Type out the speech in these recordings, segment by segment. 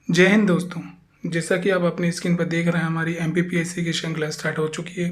जय हिंद दोस्तों। जैसा कि आप अपनी स्क्रीन पर देख रहे हैं, हमारी एमपीपीएससी की श्रृंखला स्टार्ट हो चुकी है,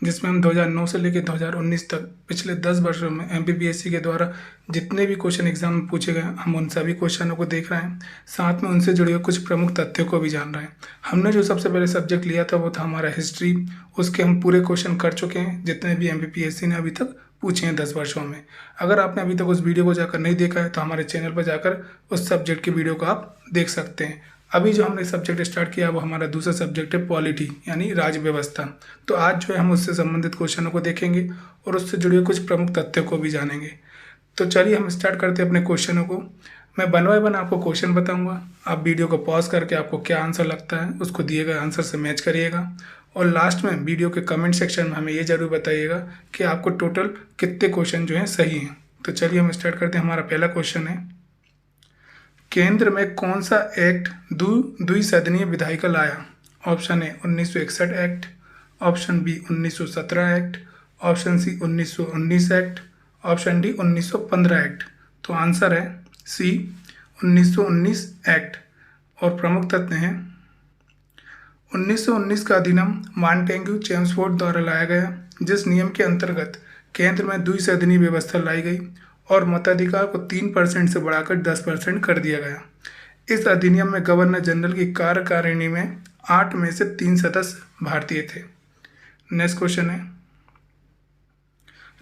जिसमें हम 2009 से लेकर 2019 तक पिछले 10 वर्षों में एमपीपीएससी के द्वारा जितने भी क्वेश्चन एग्जाम में पूछे गए हम उन सभी क्वेश्चनों को देख रहे हैं। साथ में उनसे जुड़े हुए कुछ प्रमुख तथ्यों को भी जान रहे हैं। हमने जो सबसे पहले सब्जेक्ट लिया था वो था हमारा हिस्ट्री। उसके हम पूरे क्वेश्चन कर चुके हैं जितने भी एमपीपीएससी ने अभी तक पूछे हैं 10 वर्षों में। अगर आपने अभी तक उस वीडियो को जाकर नहीं देखा है तो हमारे चैनल पर जाकर उस सब्जेक्ट की वीडियो को आप देख सकते हैं। अभी जो हमने सब्जेक्ट स्टार्ट किया वो हमारा दूसरा सब्जेक्ट है पॉलिटी यानी राज्य व्यवस्था। तो आज जो है हम उससे संबंधित क्वेश्चनों को देखेंगे और उससे जुड़े हुए कुछ प्रमुख तथ्यों को भी जानेंगे। तो चलिए हम स्टार्ट करते हैं अपने क्वेश्चनों को। मैं वन बाय वन आपको क्वेश्चन बताऊंगा, आप वीडियो को पॉज करके आपको क्या आंसर लगता है उसको दिए गए आंसर से मैच करिएगा। और लास्ट में वीडियो के कमेंट सेक्शन में हमें ये जरूर बताइएगा कि आपको टोटल कितने क्वेश्चन जो हैं सही हैं। तो चलिए हम स्टार्ट करते हैं। हमारा पहला क्वेश्चन है, केंद्र में कौन सा एक्ट द्विसदनीय विधायिका लाया? Option A 1961 act, option B 1917 act, option C 1919 act, option D 1915 act. तो आंसर है सी 1919 एक्ट। और प्रमुख तथ्य हैं, 1919 का अधिनियम मॉन्टेग्यू चेम्सफोर्ड द्वारा लाया गया, जिस नियम के अंतर्गत केंद्र में द्विसदनीय व्यवस्था लाई गई और मताधिकार को 3% से बढ़ाकर 10% कर दिया गया। इस अधिनियम में गवर्नर जनरल की कार्यकारिणी में 8 में से 3 सदस्य भारतीय थे। नेक्स्ट क्वेश्चन है,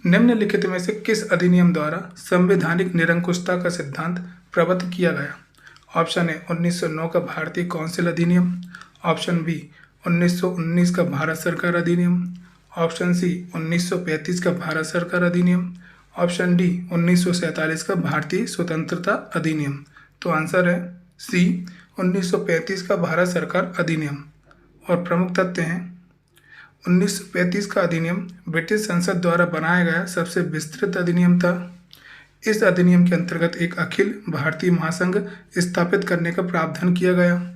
निम्नलिखित में से किस अधिनियम द्वारा संवैधानिक निरंकुशता का सिद्धांत प्रबद्ध किया गया? ऑप्शन ए 1909 का भारतीय काउंसिल अधिनियम, ऑप्शन बी 1919 का भारत सरकार अधिनियम, ऑप्शन सी 1935 का भारत सरकार अधिनियम, ऑप्शन डी 1947 का भारतीय स्वतंत्रता अधिनियम। तो आंसर है सी 1935 का भारत सरकार अधिनियम। और प्रमुख तथ्य हैं, 1935 का अधिनियम ब्रिटिश संसद द्वारा बनाया गया सबसे विस्तृत अधिनियम था। इस अधिनियम के अंतर्गत एक अखिल भारतीय महासंघ स्थापित करने का प्रावधान किया गया।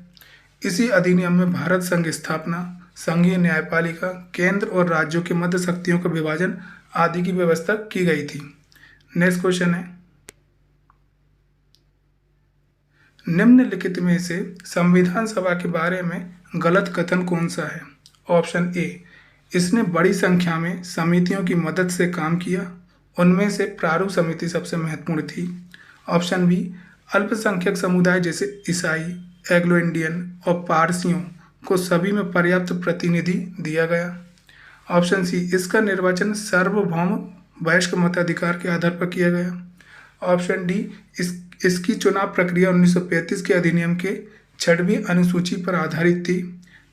इसी अधिनियम में भारत संघ स्थापना, संघीय न्यायपालिका, केंद्र और राज्यों के मध्य शक्तियों का विभाजन आदि की व्यवस्था की गई थी। नेक्स्ट क्वेश्चन है, निम्नलिखित में से संविधान सभा के बारे में गलत कथन कौन सा है? ऑप्शन ए, इसने बड़ी संख्या में समितियों की मदद से काम किया, उनमें से प्रारूप समिति सबसे महत्वपूर्ण थी। ऑप्शन बी, अल्पसंख्यक समुदाय जैसे ईसाई, एग्लो इंडियन और पारसियों को सभी में पर्याप्त प्रतिनिधि दिया गया। ऑप्शन सी, इसका निर्वाचन सार्वभौम वयस्क मताधिकार के आधार पर किया गया। ऑप्शन डी, इसकी चुनाव प्रक्रिया 1935 के अधिनियम के 6वीं अनुसूची पर आधारित थी।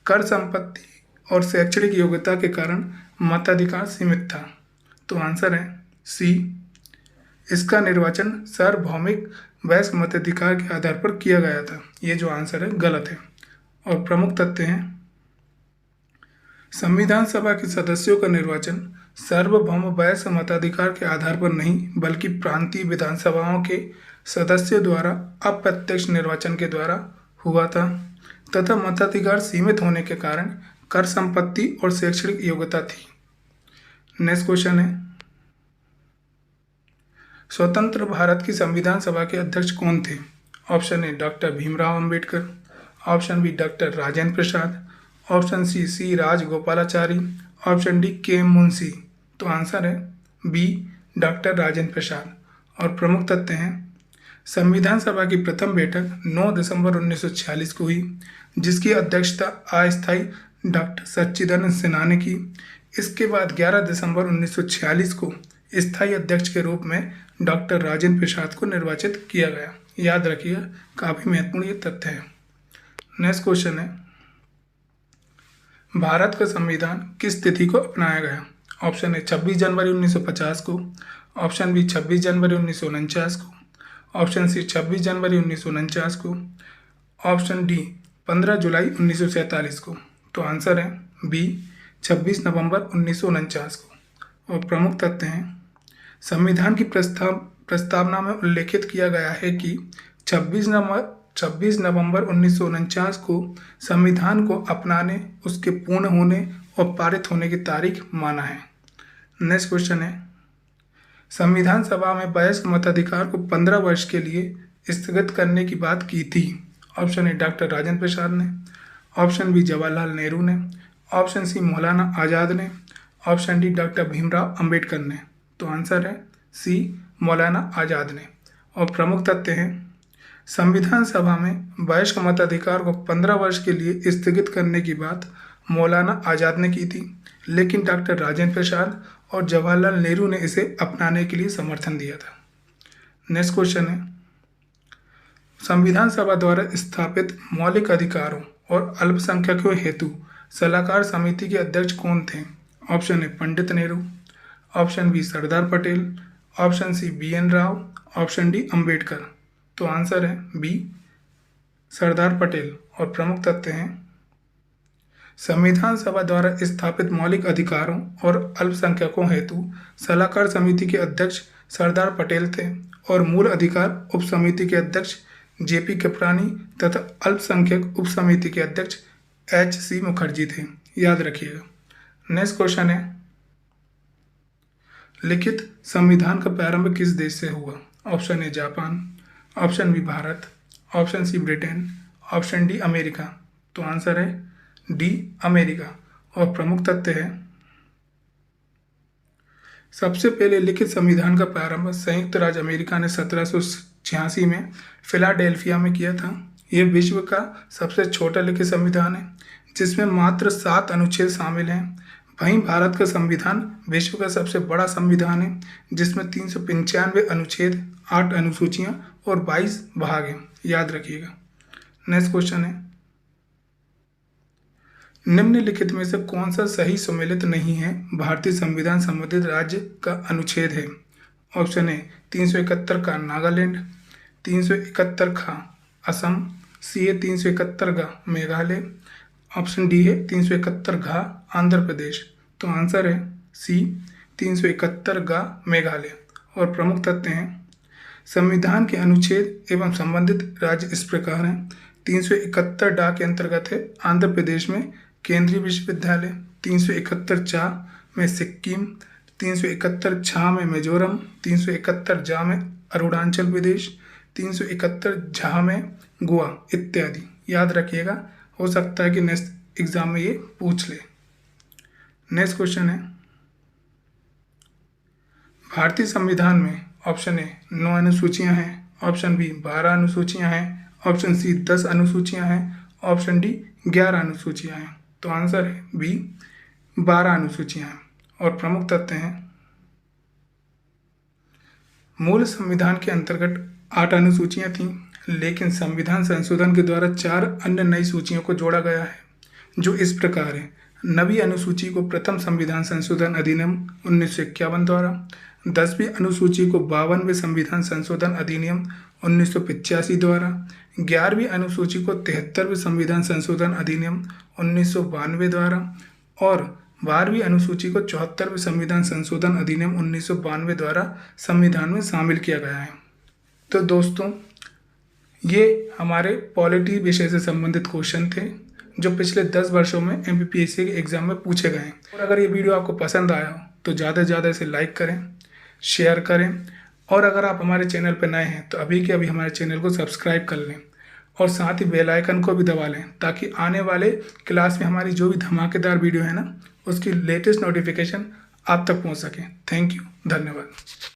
कर संपत्ति और शैक्षणिक योग्यता के कारण मताधिकार सीमित था। तो आंसर है सी, इसका निर्वाचन सार्वभौमिक वयस्क मताधिकार के आधार पर किया गया था। ये जो आंसर है गलत है। और प्रमुख तथ्य हैं, संविधान सभा के सदस्यों का निर्वाचन सार्वभौम वयस्क मताधिकार के आधार पर नहीं बल्कि प्रांतीय विधानसभाओं के सदस्यों द्वारा अप्रत्यक्ष निर्वाचन के द्वारा हुआ था तथा मताधिकार सीमित होने के कारण कर संपत्ति और शैक्षणिक योग्यता थी। नेक्स्ट क्वेश्चन है, स्वतंत्र भारत की संविधान सभा के अध्यक्ष कौन थे? Option A doctor Bhimrao Ambedkar, option B doctor Rajendra Prasad, option C C Rajagopalachari, option D K M Munshi. तो आंसर है बी डॉक्टर राजेंद्र प्रसाद। और प्रमुख तथ्य हैं, संविधान सभा की प्रथम बैठक 9 दिसंबर 1946 को हुई, जिसकी अध्यक्षता अस्थायी डॉक्टर सच्चिदानंद सिन्हा ने की। इसके बाद 11 दिसंबर 1946 को स्थायी अध्यक्ष के रूप में डॉक्टर राजेंद्र प्रसाद को निर्वाचित किया गया। याद रखिएगा, काफ़ी महत्वपूर्ण ये तथ्य है। नेक्स्ट क्वेश्चन है, भारत का संविधान किस तिथि को अपनाया गया? ऑप्शन ए 26 जनवरी 1950 को, ऑप्शन बी 26 जनवरी 1949 को, ऑप्शन सी 26 जनवरी 1949 को, ऑप्शन डी 15 जुलाई 1947 को। तो आंसर है बी 26 नवंबर 1949 को। और प्रमुख तथ्य हैं, संविधान की प्रस्तावना में उल्लेखित किया गया है कि 26 नवंबर 1949 को संविधान को अपनाने, उसके पूर्ण होने और पारित होने की तारीख माना है। नेक्स्ट क्वेश्चन है, संविधान सभा में वयस्क मताधिकार को 15 वर्ष के लिए स्थगित करने की बात की थी। ऑप्शन ए डॉक्टर राजेंद्र प्रसाद ने, ऑप्शन बी जवाहरलाल नेहरू ने, ऑप्शन सी मौलाना आज़ाद ने, option D doctor Bhimrao Ambedkar ने। तो आंसर है सी मौलाना आज़ाद ने। और प्रमुख तथ्य हैं, संविधान सभा में वयस्क मताधिकार को 15 वर्ष के लिए स्थगित करने की बात मौलाना आज़ाद ने की थी, लेकिन डॉक्टर राजेंद्र प्रसाद और जवाहरलाल नेहरू ने इसे अपनाने के लिए समर्थन दिया था। नेक्स्ट क्वेश्चन है, संविधान सभा द्वारा स्थापित मौलिक अधिकारों और अल्पसंख्यकों हेतु सलाहकार समिति के अध्यक्ष कौन थे? Option A Pandit Nehru, option B Sardar Patel, option C BN Rao, option D Ambedkar. तो आंसर है बी सरदार पटेल। और प्रमुख तथ्य हैं, संविधान सभा द्वारा स्थापित मौलिक अधिकारों और अल्पसंख्यकों हेतु सलाहकार समिति के अध्यक्ष सरदार पटेल थे और मूल अधिकार उप समिति के अध्यक्ष JP कृपलानी तथा अल्पसंख्यक उप समिति के अध्यक्ष HC मुखर्जी थे। याद रखिएगा। नेक्स्ट क्वेश्चन है, लिखित संविधान का प्रारंभ किस देश से हुआ? Option A Japan, option B Bharat, option C Britain, option D America. तो आंसर है डी अमेरिका। और प्रमुख तथ्य है, सबसे पहले लिखित संविधान का प्रारंभ संयुक्त राज्य अमेरिका ने 1786 में फिलाडेल्फिया में किया था। यह विश्व का सबसे छोटा लिखित संविधान है जिसमें मात्र 7 अनुच्छेद शामिल हैं। वहीं भारत का संविधान विश्व का सबसे बड़ा संविधान है जिसमें 395 अनुच्छेद, 8 अनुसूचियां और 22 भाग हैं। याद रखिएगा। नेक्स्ट क्वेश्चन है, निम्नलिखित में से कौन सा सही सम्मिलित नहीं है भारतीय संविधान संबंधित राज्य का अनुच्छेद है? ऑप्शन ए 371 का नागालैंड, 371 का असम, सी है 371 का मेघालय, ऑप्शन डी है 371 का आंध्र प्रदेश। तो आंसर है सी 371 का मेघालय। और प्रमुख तथ्य हैं, संविधान के अनुच्छेद एवं संबंधित राज्य इस प्रकार हैं। 371 डा के अंतर्गत है आंध्र प्रदेश में केंद्रीय विश्वविद्यालय, 371 चा में सिक्किम, 371 छा में मिजोरम, 371 जा में अरुणाचल प्रदेश, 371 झा में गोवा इत्यादि। याद रखिएगा, हो सकता है कि नेक्स्ट एग्जाम में ये पूछ ले। नेक्स्ट क्वेश्चन है, भारतीय संविधान में ऑप्शन ए 9 अनुसूचियां हैं, ऑप्शन बी 12 अनुसूचियां हैं, ऑप्शन सी 10 अनुसूचियां हैं, ऑप्शन डी 11 अनुसूचियां हैं। तो आंसर है बी 12 अनुसूचियां हैं। और प्रमुख तथ्य हैं, मूल संविधान के अंतर्गत 8 अनुसूचियां थीं, लेकिन संविधान संशोधन के द्वारा 4 अन्य नई सूचियों को जोड़ा गया है जो इस प्रकार है। नवी अनुसूची को प्रथम संविधान संशोधन अधिनियम 1951 द्वारा, 10वीं अनुसूची को 52वें संविधान संशोधन अधिनियम 1985 द्वारा, 11वीं अनुसूची को 73वें संविधान संशोधन अधिनियम 1992 द्वारा और 12वीं अनुसूची को 74वें संविधान संशोधन अधिनियम 1992 द्वारा संविधान में शामिल किया गया है। तो दोस्तों, ये हमारे पॉलिटी विषय से संबंधित क्वेश्चन थे जो पिछले 10 वर्षों में MPPSC के एग्ज़ाम में पूछे गए हैं। और अगर ये वीडियो आपको पसंद आया हो तो ज़्यादा से ज़्यादा इसे लाइक करें, शेयर करें, और अगर आप हमारे चैनल पर नए हैं तो अभी के अभी हमारे चैनल को सब्सक्राइब कर लें और साथ ही बेल आइकन को भी दबा लें ताकि आने वाले क्लास में हमारी जो भी धमाकेदार वीडियो है ना, उसकी लेटेस्ट नोटिफिकेशन आप तक पहुंच सके। थैंक यू, धन्यवाद।